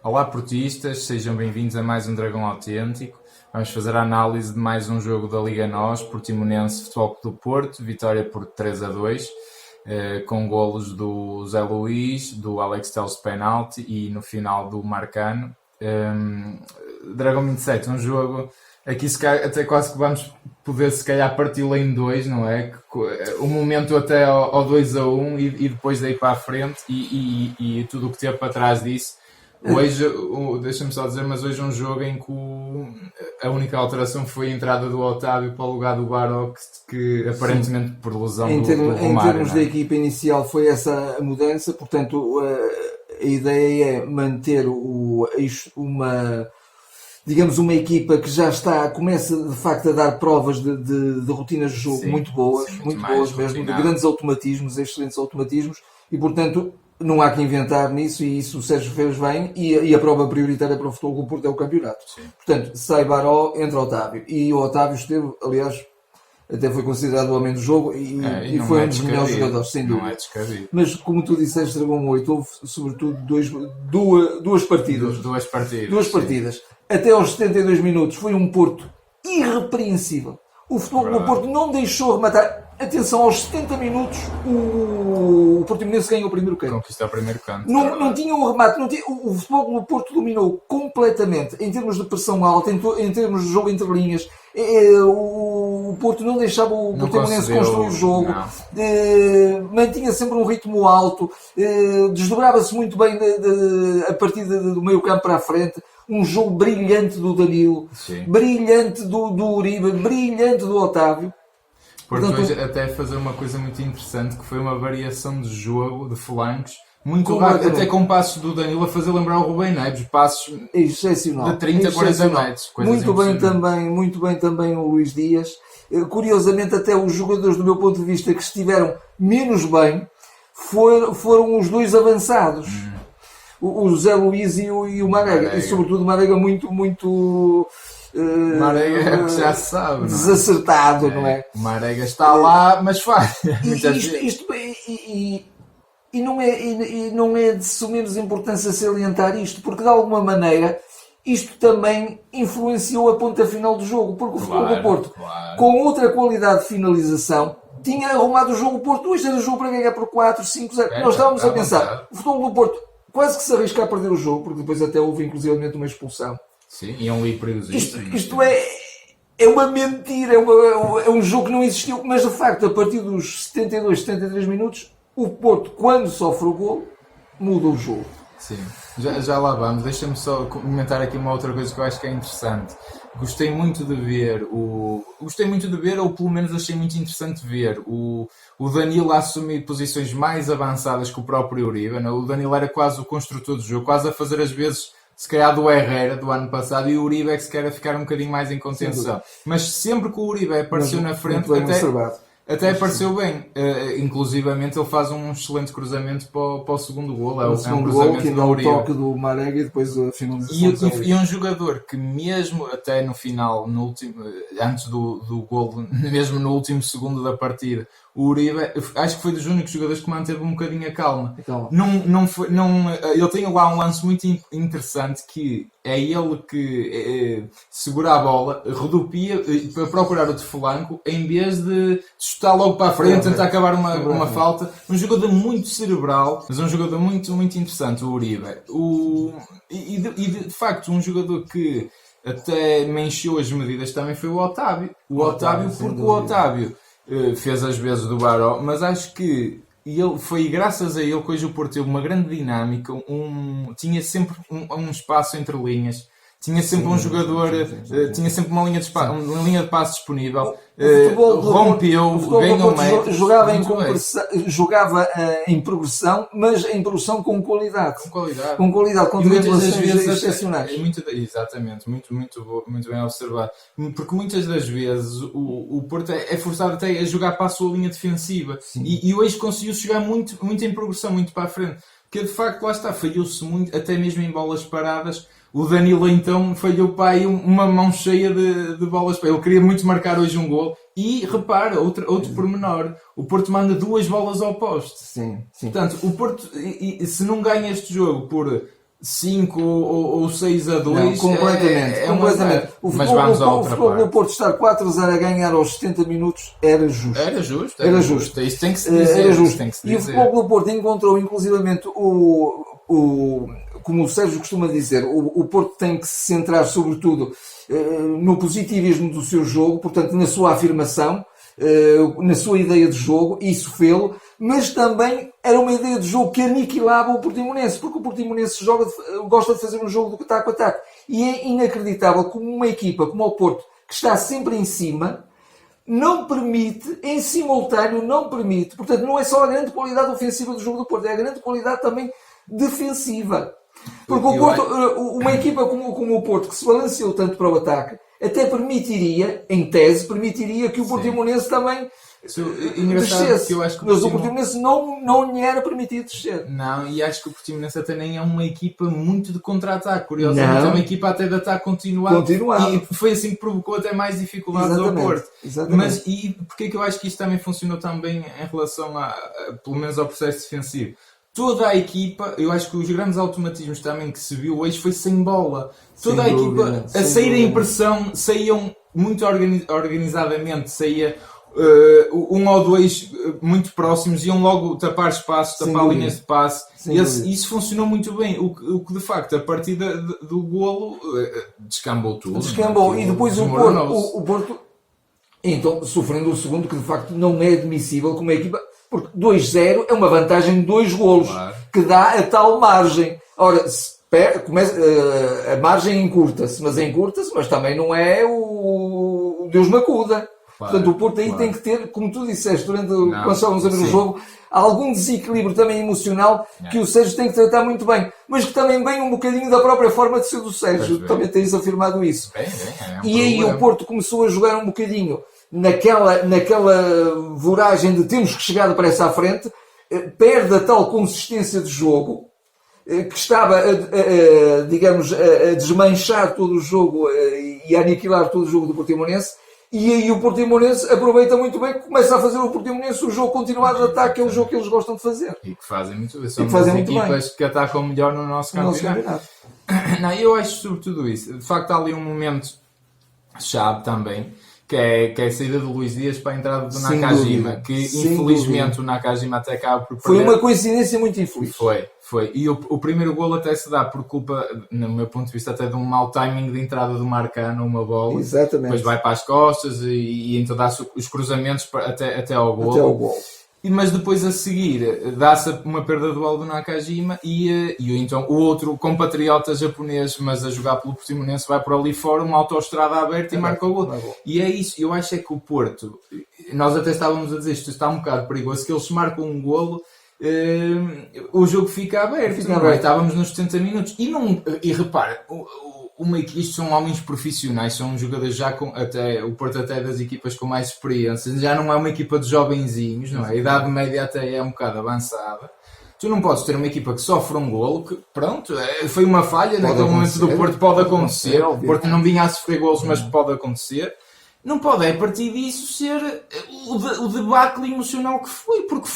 Olá portistas, sejam bem-vindos a mais um Dragão Autêntico. Vamos fazer a análise de mais um jogo da Liga NOS, Portimonense Futebol Clube do Porto, vitória por 3-2, com golos do Zé Luís, do Alex Telles penalti e no final do Marcano. Dragão 27, um jogo, aqui se calhar, até quase que vamos poder se calhar parti-lo em dois, não é? O momento até ao 2-1 e depois daí para a frente e tudo o que teve para trás disso. Hoje, deixa-me só dizer, mas hoje é um jogo em que a única alteração foi a entrada do Otávio para o lugar do Baró, que aparentemente por lesão do Romário. Em termos da equipa inicial foi essa a mudança, portanto a ideia é manter uma equipa que já começa de facto a dar provas de rotinas de jogo muito boas mesmo, de grandes automatismos, excelentes automatismos, e portanto não há que inventar nisso, e isso o Sérgio fez bem, e a prova prioritária para o Futebol Clube do Porto é o campeonato. Sim. Portanto, sai Baró, entra Otávio, e o Otávio esteve, aliás, até foi considerado o homem do jogo e foi um dos melhores jogadores, sem dúvida. Não é descabido. Mas como tu disseste, Dragão 8, houve sobretudo duas partidas. Duas partidas. Até aos 72 minutos foi um Porto irrepreensível. O Futebol do Porto não deixou rematar. Atenção, aos 70 minutos o Portimonense ganhou o primeiro canto. Conquistou o primeiro canto. Não tinha um remate. O Futebol do Porto dominou completamente em termos de pressão alta, em termos de jogo entre linhas. O Porto não deixava o Portimonense construir o jogo. Mantinha sempre um ritmo alto. Desdobrava-se muito bem a partir do meio campo para a frente. Um jogo brilhante do Danilo. Sim. Brilhante do Uribe. Brilhante do Otávio. Portanto, hoje até fazer uma coisa muito interessante, que foi uma variação de jogo, de flancos, muito rápido, até com passos do Danilo a fazer lembrar o Rubem Neves, passos excepcional, de 30 a 40 metros. Muito bem também o Luís Dias. Curiosamente, até os jogadores, do meu ponto de vista, que estiveram menos bem, foram os dois avançados. O Zé Luís e o Marega. E sobretudo o Marega muito Marega é o que já se sabe, não é? Desacertado, não é? O Marega está lá, mas falha. E não é de sumenos importância salientar isto, porque de alguma maneira isto também influenciou a ponta final do jogo, porque o Futebol do Porto, com outra qualidade de finalização, tinha arrumado o jogo. O Porto hoje era o jogo para ganhar por 4, 5, 0. Nós estávamos a pensar, o Futebol do Porto quase que se arrisca a perder o jogo, porque depois até houve inclusivamente uma expulsão. Sim, e é um livro perigosíssimo. Isto é uma mentira, é um jogo que não existiu, mas de facto, a partir dos 72, 73 minutos, o Porto, quando sofre o gol, muda o jogo. Sim, já lá vamos. Deixa-me só comentar aqui uma outra coisa que eu acho que é interessante. Gostei muito de ver, ou pelo menos achei muito interessante ver o Danilo a assumir posições mais avançadas que o próprio Uribe. Não? O Danilo era quase o construtor do jogo, quase a fazer as vezes, se calhar, do Herrera do ano passado, e o Uribe é que se quer ficar um bocadinho mais em contenção. Mas sempre que o Uribe apareceu na frente, até apareceu bem. Inclusivamente ele faz um excelente cruzamento para o segundo gol. É um cruzamento que dá o toque do Marega e depois a finalização. E um jogador que mesmo até no final, antes do gol, mesmo no último segundo da partida, o Uribe, acho que foi dos únicos jogadores que manteve um bocadinho a calma. Ele tem lá um lance muito interessante, que é ele que segura a bola, rodopia para procurar outro flanco, em vez de chutar logo para a frente, tentar acabar uma falta. Um jogador muito cerebral, mas um jogador muito, muito interessante, o Uribe. De facto, um jogador que até me encheu as medidas também foi o Otávio. O Otávio fez as vezes do Baró, mas acho que foi graças a ele que hoje o Porto teve uma grande dinâmica, tinha sempre um espaço entre linhas, tinha sempre um jogador, tinha sempre uma linha de passe disponível, rompeu, ganhou metros. Jogava em progressão, mas em progressão com qualidade. Com dribblações excepcionais. Exatamente, muito bem observado. Porque muitas das vezes o Porto é forçado até a jogar para a sua linha defensiva. E hoje conseguiu chegar muito em progressão, muito para a frente. Porque de facto lá está, falhou-se muito, até mesmo em bolas paradas. O Danilo então falhou para aí uma mão cheia de bolas. Ele queria muito marcar hoje um gol. E repara, outro pormenor, o Porto manda 2 bolas ao poste. Sim. Portanto, o Porto, se não ganha este jogo por 5 ou 6-2 completamente. Completamente. Mas vamos à outra parte. O Futebol parte. do Porto estar 4-0 a ganhar aos 70 minutos era justo. Era justo. Isso tem que se dizer. Era justo. E o Futebol do Porto encontrou inclusivamente como o Sérgio costuma dizer, o Porto tem que se centrar sobretudo no positivismo do seu jogo, portanto na sua afirmação, na sua ideia de jogo, isso fê-lo, mas também era uma ideia de jogo que aniquilava o Portimonense, porque o Portimonense gosta de fazer um jogo do ataque a ataque. E é inacreditável como uma equipa como o Porto, que está sempre em cima, não permite, em simultâneo, portanto não é só a grande qualidade ofensiva do jogo do Porto, é a grande qualidade também defensiva. Porque o Porto, uma equipa como o Porto, que se balanceou tanto para o ataque, até permitiria, em tese, que o Portimonense também descesse. Mas o Portimonense não lhe era permitido descer. Não, e acho que o Portimonense até nem é uma equipa muito de contra-ataque. Curiosamente, é uma equipa até de ataque continuado. E foi assim que provocou até mais dificuldades ao Porto. Mas e porquê que eu acho que isto também funcionou tão bem em relação pelo menos ao processo defensivo? Toda a equipa, eu acho que os grandes automatismos também que se viu hoje foi sem bola. Toda a equipa a sair em pressão, saíam muito organizadamente, saía um ou dois muito próximos, iam logo tapar espaços, tapar linhas de passe. Isso funcionou muito bem. O que de facto, a partir do golo, descambou tudo. Descambou. E depois o Porto, então, sofrendo o segundo, que de facto não é admissível como a equipa. Porque 2-0 é uma vantagem de 2 golos, que dá a tal margem. Ora, a margem encurta-se, mas também não é o Deus me acuda. Portanto, o Porto aí tem que ter, como tu disseste, quando estávamos a ver o jogo, algum desequilíbrio também emocional que o Sérgio tem que tratar muito bem. Mas que também vem um bocadinho da própria forma de ser do Sérgio. Também tens afirmado isso. E aí o Porto começou a jogar um bocadinho naquela voragem de temos que chegar depressa à frente, perde a tal consistência de jogo que estava a desmanchar todo o jogo e a aniquilar todo o jogo do Portimonense, e aí o Portimonense aproveita muito bem, começa a fazer o Portimonense o jogo continuado de ataque, que é o jogo que eles gostam de fazer. E que fazem muito bem. São as equipas que atacam melhor no nosso campeonato. Não, eu acho sobretudo isso. De facto há ali um momento chave também, que é a saída do Luís Dias para a entrada do Nakajima, que infelizmente o Nakajima até acaba por perder. Foi uma coincidência muito infeliz. Foi. E o primeiro golo até se dá por culpa, no meu ponto de vista, até de um mau timing de entrada do Marcano, uma bola. Exatamente. Depois vai para as costas e então dá-se os cruzamentos até ao golo. Mas depois a seguir dá-se uma perda de bola do Nakajima e então o outro compatriota japonês, mas a jogar pelo Portimonense, vai por ali fora, uma autoestrada aberta e marca o golo. E é isso, eu acho que o Porto, nós até estávamos a dizer, isto está um bocado perigoso, que eles marcam um golo, o jogo fica aberto. Estávamos nos 70 minutos. E repara, isto são homens profissionais, são jogadores já o Porto até das equipas com mais experiência, já não é uma equipa de jovenzinhos, não é? A idade média até é um bocado avançada. Tu não podes ter uma equipa que sofre um golo, que pronto, foi uma falha naquele momento do Porto, pode acontecer. O Porto não vinha a sofrer golos, mas pode acontecer. Não pode, a partir disso, ser o debacle emocional que foi, porque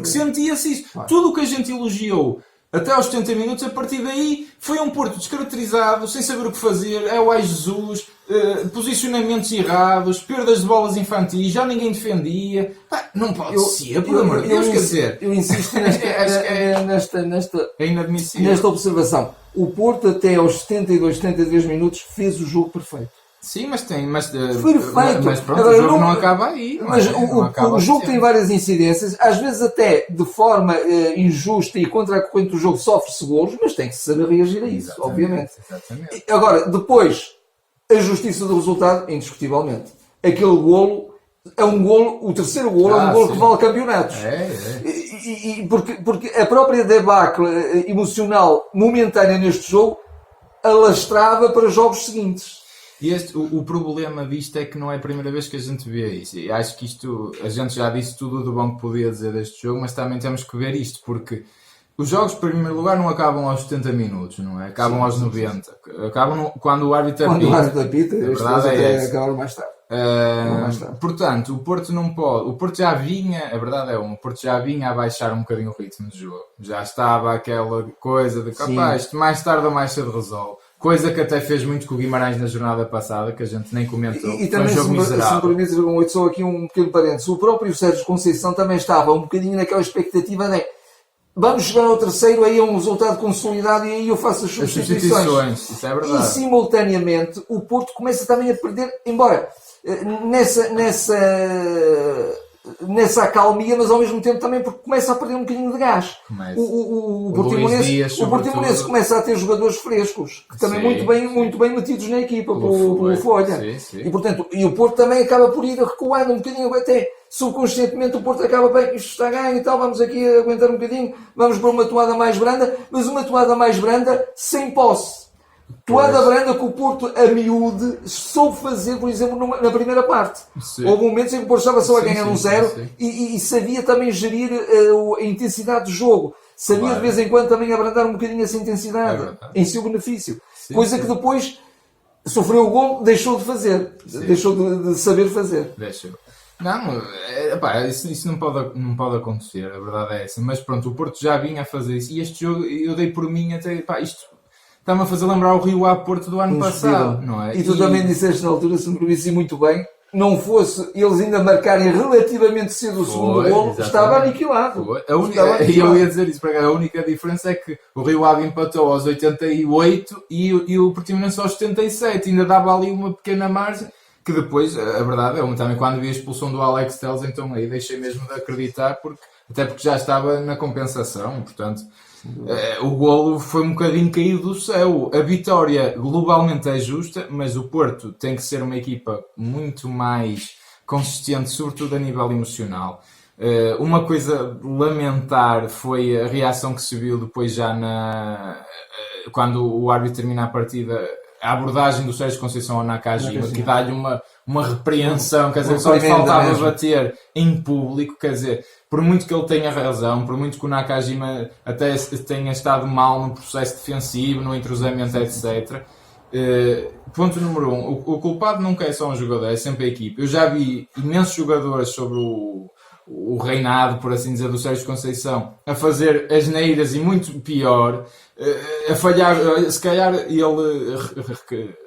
sentia-se isso. Tudo o que a gente elogiou até aos 70 minutos, a partir daí foi um Porto descaracterizado, sem saber o que fazer, é o Ai Jesus, posicionamentos errados, perdas de bolas infantis, já ninguém defendia. Não pode ser, por amor de Deus, quer dizer. Eu insisto é inadmissível. Nesta observação. O Porto até aos 72, 73 minutos fez o jogo perfeito. Sim, mas perfeito. Mas pronto, agora, o jogo não acaba aí. Mas o jogo tem várias incidências, às vezes até de forma injusta e contra a corrente do jogo sofre-se golos, mas tem que saber reagir a isso, obviamente. Exatamente. Agora, depois, a justiça do resultado, indiscutivelmente. Aquele golo é um golo, o terceiro golo é um golo que vale campeonatos. Porque a própria debacle emocional momentânea neste jogo alastrava para jogos seguintes. E o problema disto é que não é a primeira vez que a gente vê isso. E acho que a gente já disse tudo do bom que podia dizer deste jogo, mas também temos que ver isto, porque os jogos, em primeiro lugar, não acabam aos 70 minutos, não é? Acabam aos 90. Acabam quando o árbitro apita. A verdade é essa. Acabaram mais tarde. Portanto, o Porto não pode. O Porto já vinha, a verdade é o Porto já vinha a baixar um bocadinho o ritmo de jogo. Já estava aquela coisa de capaz, mais tarde ou mais cedo resolve. Coisa que até fez muito com o Guimarães na jornada passada, que a gente nem comentou. E também, se me permites, só aqui um pequeno parênteses, o próprio Sérgio Conceição também estava um bocadinho naquela expectativa de vamos chegar ao terceiro, aí é um resultado consolidado e aí eu faço as substituições. Isso é verdade. E simultaneamente o Porto começa também a perder, embora nessa acalmia, mas ao mesmo tempo também porque começa a perder um bocadinho de gás. O Portimonense começa a ter jogadores frescos, que também muito bem metidos na equipa, pelo Folha. E portanto, o Porto também acaba por ir recuando um bocadinho, até subconscientemente o Porto acaba bem, isto está ganho e tal, vamos aqui aguentar um bocadinho, vamos para uma toada mais branda, mas uma toada mais branda sem posse. Toada branda que o Porto, a miúde, soube fazer, por exemplo, na primeira parte. Houve momentos em que o Porto estava só a ganhar 1-0 e sabia também gerir a intensidade do jogo. Sabia de vez em quando também abrandar um bocadinho essa intensidade em seu benefício. Coisa que depois sofreu o gol, deixou de fazer. Deixou de saber fazer. Não, isso não pode acontecer, a verdade é essa. Mas pronto, o Porto já vinha a fazer isso. E este jogo, eu dei por mim até, isto está-me a fazer lembrar o Rio Ave Porto do ano passado, não é? E tu também disseste na altura, se me permisi muito bem, não fosse eles ainda marcarem relativamente cedo o segundo golo, estava aniquilado. E eu ia dizer isso, porque a única diferença é que o Rio Ave empatou aos 88 e o Portimonense aos 77, ainda dava ali uma pequena margem, que depois, a verdade é, também quando vi a expulsão do Alex Telles, então aí deixei mesmo de acreditar, até porque já estava na compensação, portanto... O golo foi um bocadinho caído do céu. A vitória globalmente é justa, mas o Porto tem que ser uma equipa muito mais consistente, sobretudo a nível emocional. Uma coisa lamentar foi a reação que se viu depois já quando o árbitro termina a partida, a abordagem do Sérgio Conceição ao Nakajima, que dá-lhe uma repreensão, quer dizer, só lhe faltava bater em público, quer dizer, por muito que ele tenha razão, por muito que o Nakajima até tenha estado mal no processo defensivo, no entrosamento, etc. Ponto número 1, o culpado nunca é só um jogador, é sempre a equipe. Eu já vi imensos jogadores sobre o reinado, por assim dizer, do Sérgio Conceição a fazer asneiras e muito pior, a falhar. Se calhar ele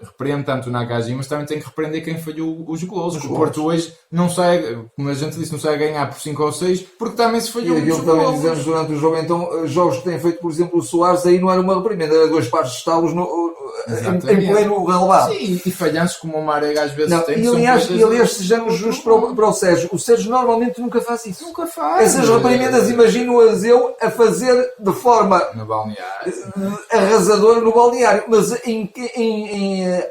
repreende tanto o Nakajima, mas também tem que repreender quem falhou os golos. O Porto hoje não sai, como a gente disse, não sai a ganhar por 5 ou 6 porque também se falhou muitos golos. Também dizemos durante o jogo, então, jogos que tem feito, por exemplo, o Soares, aí não era uma reprimenda, era 2 pares de estalos em pleno relevado. Sim, e falhanços como o Marega às vezes tem. E aliás, sejamos justos para o Sérgio. O Sérgio normalmente nunca faz isso. Nunca faz. Essas reprimendas imagino-as eu a fazer de forma no balneário, arrasadora no balneário, mas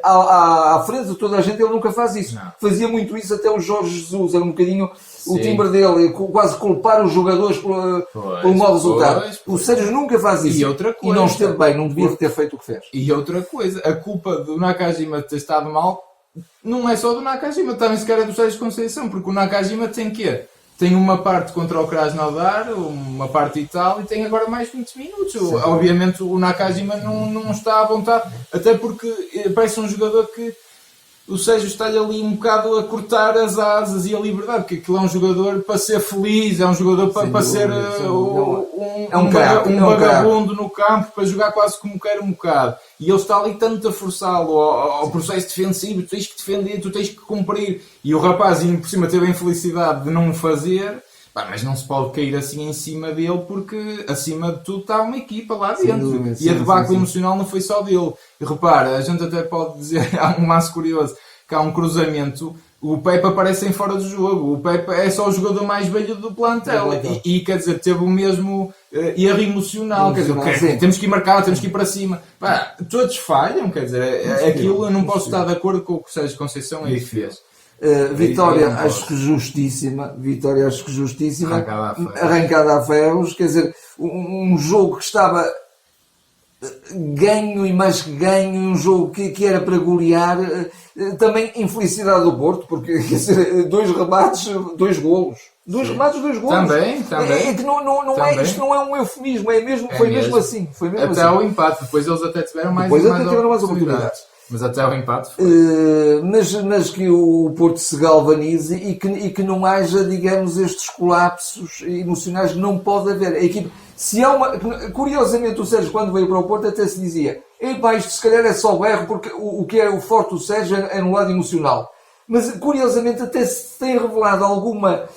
à frente de toda a gente ele nunca faz isso. Não. Fazia muito isso até o Jorge Jesus, era um bocadinho o timbre dele, quase culpar os jogadores pelo mau resultado. O Sérgio nunca faz isso. E outra coisa, e não esteve bem, não devia ter feito o que fez. E outra coisa, a culpa do Nakajima ter estado mal não é só do Nakajima, também se calhar é do Sérgio Conceição, porque o Nakajima tem quê? Tem uma parte contra o Krasnodar, uma parte e tal, e tem agora mais 20 minutos. Sim. Obviamente o Nakajima não está à vontade, até porque parece um jogador que o Sérgio está-lhe ali um bocado a cortar as asas e a liberdade, porque aquilo é um jogador para ser feliz, é um jogador para ser um vagabundo no campo, para jogar quase como quer um bocado. E ele está ali tanto a forçá-lo ao processo defensivo, tu tens que defender, tu tens que cumprir. E o rapazinho por cima teve a infelicidade de não o fazer, mas não se pode cair assim em cima dele, porque acima de tudo está uma equipa lá dentro. E a debacle emocional não foi só dele. E repara, a gente até pode dizer, há um lance curioso, que há um cruzamento, o Pepe aparece em fora do jogo. O Pepe é só o jogador mais velho do plantel. E quer dizer, teve o mesmo erro emocional. Quer dizer, temos que ir marcar, temos que ir para cima. Todos falham, quer dizer, aquilo eu não posso estar de acordo com o que o Sérgio Conceição aí fez. Vitória, acho que justíssima. Arrancada a ferros. Quer dizer, um jogo que estava ganho e mais que ganho, um jogo que era para golear. Também infelicidade do Porto, porque quer dizer, 2 remates, 2 golos. 2 remates, 2 golos. Também. Isto não é um eufemismo, foi mesmo assim. Até ao empate, depois eles até tiveram mais oportunidades. Mas até o empate foi. Mas que o Porto se galvanize e que não haja, digamos, estes colapsos emocionais. Não pode haver. A equipe, se há uma, curiosamente, o Sérgio, quando veio para o Porto, até se dizia: epá, isto se calhar é só berro, porque o que é o forte do Sérgio é no lado emocional. Mas, curiosamente, até se tem revelado alguma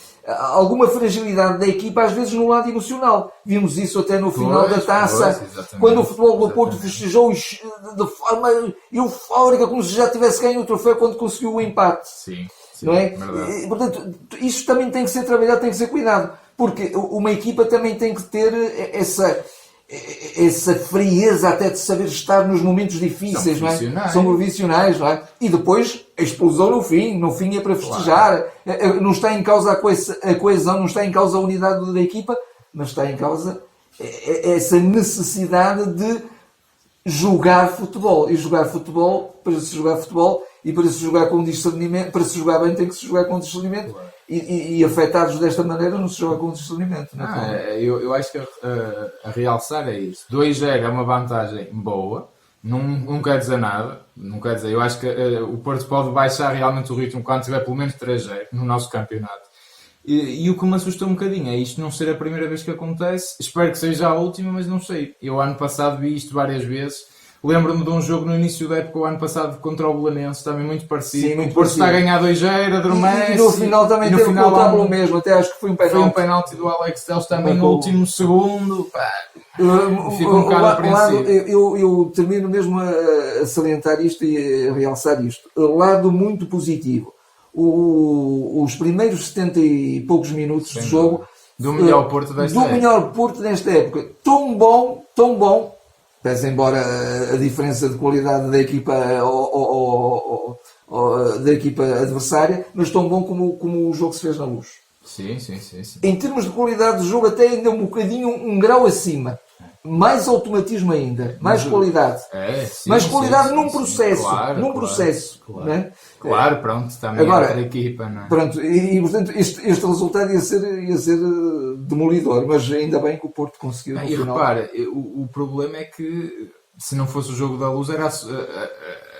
fragilidade da equipa, às vezes no lado emocional. Vimos isso até no final da taça, quando o Futebol do Porto festejou de forma eufórica, como se já tivesse ganho o troféu quando conseguiu o empate. Sim, não é? E, portanto, isto também tem que ser trabalhado, tem que ser cuidado, porque uma equipa também tem que ter essa frieza até de saber estar nos momentos difíceis, não é? São profissionais, não é? E depois a explosão no fim é para festejar. Claro. Não está em causa a coesão, não está em causa a unidade da equipa, mas está em causa essa necessidade de jogar futebol. E jogar futebol, para se jogar futebol e para se jogar com discernimento, para se jogar bem tem que se jogar com discernimento. Claro. E afetados desta maneira não se joga com discernimento. Eu acho que a realçar é isso. 2-0 é uma vantagem boa, não quer dizer nada. Não quer dizer, eu acho que o Porto pode baixar realmente o ritmo quando tiver pelo menos 3-0 no nosso campeonato. E o que me assustou um bocadinho é isto não ser a primeira vez que acontece. Espero que seja a última, mas não sei. Eu ano passado vi isto várias vezes. Lembro-me de um jogo no início da época, o ano passado, contra o Belenenses, também muito parecido. Sim, muito o Porto está a ganhar 2-0, adormece. E no final também teve que voltar pelo mesmo, até acho que foi um penalti. Foi um penalti do Alex Telles também no último segundo. Fico um bocado apreensivo. Eu termino mesmo a salientar isto e a realçar isto. Lado muito positivo. Os primeiros 70 e poucos minutos de jogo do melhor Porto desta época. Do melhor Porto desta época. Tão bom. Pese embora a diferença de qualidade da equipa da equipa adversária, mas tão bom como o jogo se fez na Luz. Sim. Em termos de qualidade de jogo, até ainda um bocadinho, um grau acima. Mais automatismo ainda, mais qualidade. Mais qualidade num processo. Claro. Né? Claro, pronto, também agora, é outra equipa, não é? Pronto, e portanto este resultado ia ser demolidor, mas ainda bem que o Porto conseguiu no final. Repara, o problema é que se não fosse o jogo da Luz era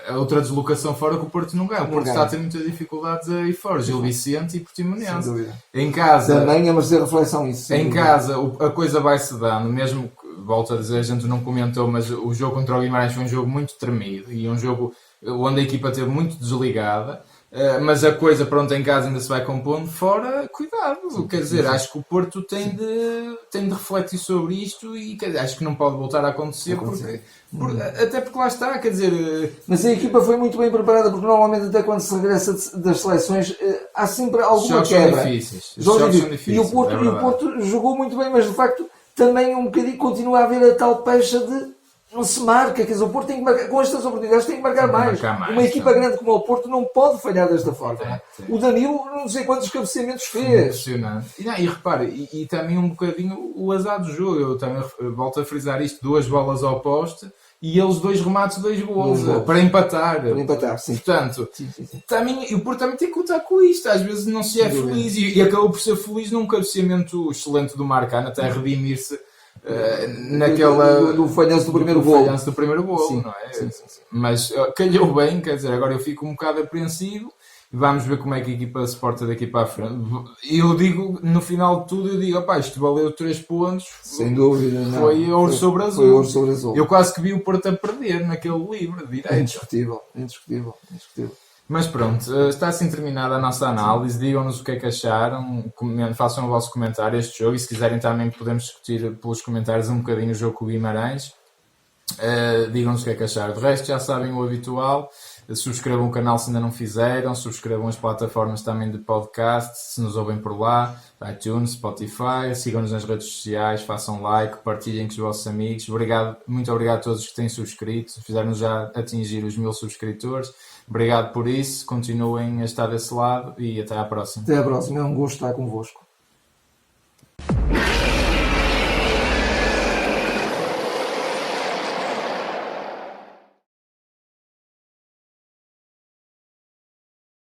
a outra deslocação fora que o Porto não ganha. O Porto está a ter muitas dificuldades aí fora. Gil Vicente e Portimonense. Sem dúvida. Em casa... Também é merecer reflexão isso. Em casa a coisa vai-se dando, mesmo que, volto a dizer, a gente não comentou, mas o jogo contra o Guimarães foi um jogo muito tremido e um jogo onde a equipa esteve muito desligada. Mas a coisa, pronto, em casa ainda se vai compondo, fora, cuidado, quer dizer, acho que o Porto tem de refletir sobre isto e acho que não pode voltar a acontecer, até porque lá está, quer dizer... Mas a equipa foi muito bem preparada, porque normalmente até quando se regressa das seleções há sempre alguma quebra. Jogos são difíceis. E o Porto jogou muito bem, mas de facto também um bocadinho continua a haver a tal pecha de... Não se marca, quer dizer, o Porto tem que marcar, com estas oportunidades tem que marcar mais. Uma equipa grande como o Porto não pode falhar desta forma. O Danilo, não sei quantos cabeceamentos fez. Impressionante. E repara, e também um bocadinho o azar do jogo. Eu também volto a frisar isto: 2 bolas ao poste e eles 2 remates, 2 gols para empatar. Para empatar, sim. Portanto, também, o Porto também tem que contar com isto. Às vezes não se é feliz e acabou por ser feliz num cabeceamento excelente do Marcano, até redimir-se. Naquela do falhanço do primeiro gol, não é? Sim. Mas calhou bem, quer dizer, agora eu fico um bocado apreensivo e vamos ver como é que a equipa se porta daqui para a frente. Eu digo, no final de tudo, isto valeu 3 pontos, sem dúvida, foi ouro sobre azul. Eu quase que vi o Porto a perder naquele livre direito. Indiscutível. Mas pronto, está assim terminada a nossa análise. Digam-nos o que é que acharam, façam o vosso comentário a este jogo e se quiserem também podemos discutir pelos comentários um bocadinho o jogo com o Guimarães. Digam-nos o que é que acharam. De resto já sabem o habitual, subscrevam o canal se ainda não fizeram, subscrevam as plataformas também de podcast, se nos ouvem por lá, iTunes, Spotify, sigam-nos nas redes sociais, façam like, partilhem com os vossos amigos. Muito obrigado a todos que têm subscrito, fizeram já atingir os 1000 subscritores. Obrigado por isso, continuem a estar desse lado e até à próxima. Até à próxima, é um gosto estar convosco.